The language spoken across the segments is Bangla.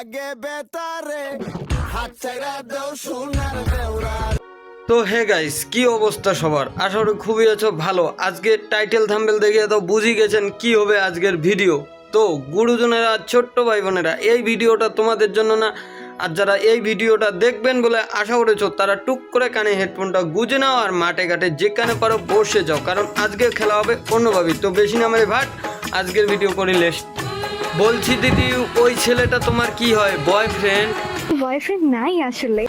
লাগে বেতারে হাত ছাইরা দাও সোনার দেওরা। তো হে গাইস, কি অবস্থা সবার? আশা করি খুবই আছো ভালো। আজকে টাইটেল থাম্বনেল দেখে তো বুঝি গেছেন কি হবে আজকের ভিডিও। তো গুরুজনেরা, ছোট্ট ভাই বোনেরা, এই ভিডিওটা তোমাদের জন্য না। আর যারা এই ভিডিওটা দেখবেন বলে আশা করেছো, তারা টুক করে কানে হেডফোনটা গুজে নাও আর মাঠে ঘাটে যেখানে পারো বসে যাও, কারণ আজকে খেলা হবে অন্যভাবে। তো বেশি না মেরে ভাট, আজকের ভিডিও করিলে। বলছি দিদি, ওই ছেলেটা তোমার কি হয়, বয়ফ্রেন্ড? বয়ফ্রেন্ড নাই আসলে।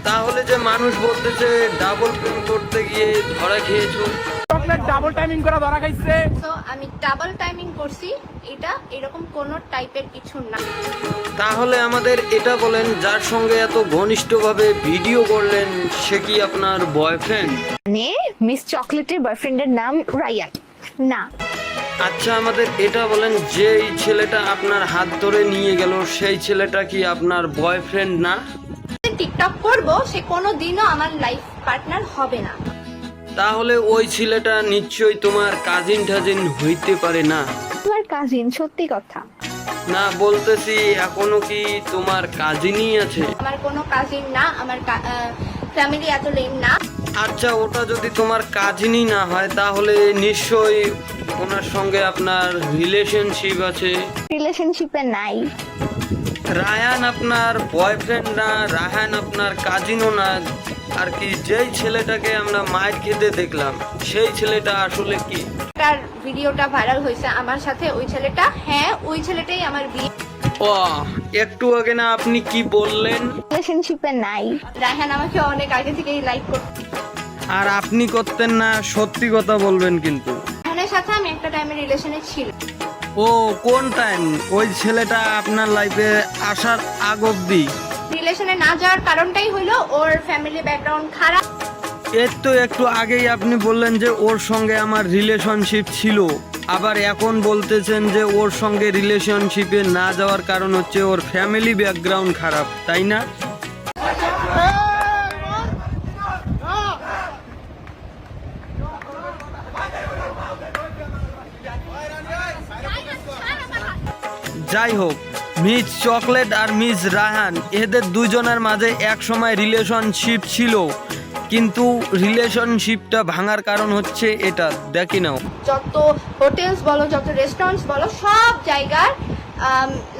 তাহলে যে মানুষ বলতেছে ডাবল প্রেম করতে গিয়ে ধরা খেয়েছো। চকলেট ডাবল টাইমিং করা ধরা খাইছে। তো আমি ডাবল টাইমিং করছি, এটা এরকম কোন টাইপের কিছু না। তাহলে আমাদের এটা বলেন, যার সঙ্গে এত ঘনিষ্ঠভাবে ভিডিও করলেন সে কি আপনার বয়ফ্রেন্ড? মানে মিস চকলেটের বয়ফ্রেন্ডের নাম রায়ান না। আচ্ছা, আমাদের এটা বলেন, যেই ছেলেটা আপনার হাত ধরে নিয়ে গেল সেই ছেলেটা কি আপনার বয়ফ্রেন্ড না? টিকটক করব, সে কোনো দিনও আমার লাইফ পার্টনার হবে না। তাহলে ওই ছেলেটা নিশ্চয়ই তোমার কাজিন টাজিন হইতে পারে না? তোমার কাজিন, সত্যি কথা। না, বলতেছি এখনো কি তোমার কাজিনই আছে? আমার কোনো কাজিন না, আমার ফ্যামিলি এত লেম না। আচ্ছা, ওটা যদি তোমার কাজিনই না হয় তাহলে নিশ্চয়ই ওনার সঙ্গে আপনার রিলেশনশিপ আছে। রিলেশনশিপে নাই। রায়ান আপনার বয়ফ্রেন্ড না, রায়ান আপনার কাজিনও না। আর কি, যেই ছেলেটাকে আমরা মায়ের খেতে দেখলাম সেই ছেলেটা আসলে কি? তার ভিডিওটা ভাইরাল হয়েছে আমার সাথে, ওই ছেলেটা, হ্যাঁ ওই ছেলেটাই আমার বিয়ে। ও, একটু আগে না আপনি কি বললেন? রিলেশনশিপে নাই। রায়হান আমাকে অনেক আগে থেকেই লাইক করত। আর আপনি করতেন না? সত্যি কথা বলবেন কিন্তু। রায়হানের সাথে আমি একটা টাইমে রিলেশনে ছিল। ও, কোন টাইম? ওই ছেলেটা আপনার লাইফে আসার আগ অব্দি? রিলেশনে না যাওয়ার কারণটাই হলো ওর ফ্যামিলি ব্যাকগ্রাউন্ড খারাপ। এর তো একটু আগেই আপনি বললেন যে ওর সঙ্গে আমার রিলেশনশিপ ছিল, আবার এখন বলতেছেন যে ওর সঙ্গে রিলেশনশিপে না যাওয়ার কারণ হচ্ছে ওর ফ্যামিলি ব্যাকগ্রাউন্ড খারাপ, তাই না? যাই হোক, মিস চকলেট আর মিস রায়হান, এদের দুজনের মাঝে এক সময় রিলেশনশিপ ছিল, কিন্তু রিলেশনশিপটা ভাঙার কারণ হচ্ছে এটা, দেখি নাও। যত হোটেলস বলো, যত রেস্টুরেন্টস বলো, সব জায়গার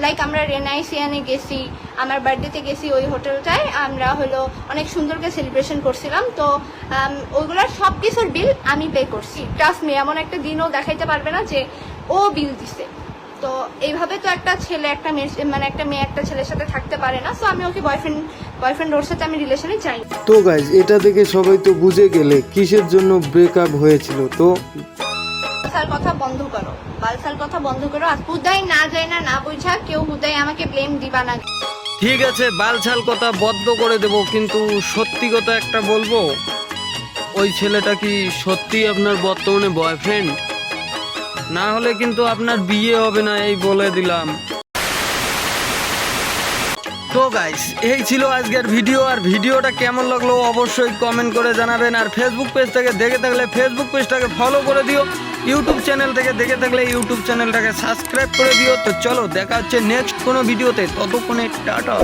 লাইক আমরা রেনাইসিয়ানে গেছি, আমার বার্থডেতে গেছি, ওই হোটেলটায় আমরা হলো অনেক সুন্দর করে সেলিব্রেশন করছিলাম। তো ওইগুলোর সব কিছুর বিল আমি পে করছি। ট্রাস্ট মি, এমন একটা দিনও দেখাইতে পারবে না যে ও বিল দিছে। তো এইভাবে তো একটা ছেলে একটা মেয়ে, মানে একটা মেয়ে একটা ছেলের সাথে থাকতে পারে না। সো আমি ওকে বয়ফ্রেন্ড ওর সাথে আমি রিলেশনে চাই। তো গাইজ, এটা দেখে সবাই তো বুঝে গেলে কিসের জন্য ব্রেকআপ হয়েছিল। তো বালসাল কথা বন্ধ করো, বালসাল কথা বন্ধ করো। আর হুদাই না যায় না, না বুঝা কেউ হুদাই আমাকে ব্লেম দিবা না। ঠিক আছে, বালছাল কথা বদ্ধ করে দেব, কিন্তু সত্যি কথা একটা বলবো, ওই ছেলেটা কি সত্যি আপনার বর্তমানে বয়ফ্রেন্ড? না হলে কিন্তু আপনার বিয়ে হবে না, এই বলে দিলাম। তো গাইস, এই ছিল আজকের ভিডিও। আর ভিডিওটা কেমন লাগলো অবশ্যই কমেন্ট করে জানাবেন। আর ফেসবুক পেজ থেকে দেখে থাকলে ফেসবুক পেজটাকে ফলো করে দিও, ইউটিউব চ্যানেল থেকে দেখে থাকলে ইউটিউব চ্যানেলটাকে সাবস্ক্রাইব করে দিও। তো চলো, দেখা হচ্ছে নেক্সট কোনো ভিডিওতে, ততক্ষণে টাটা।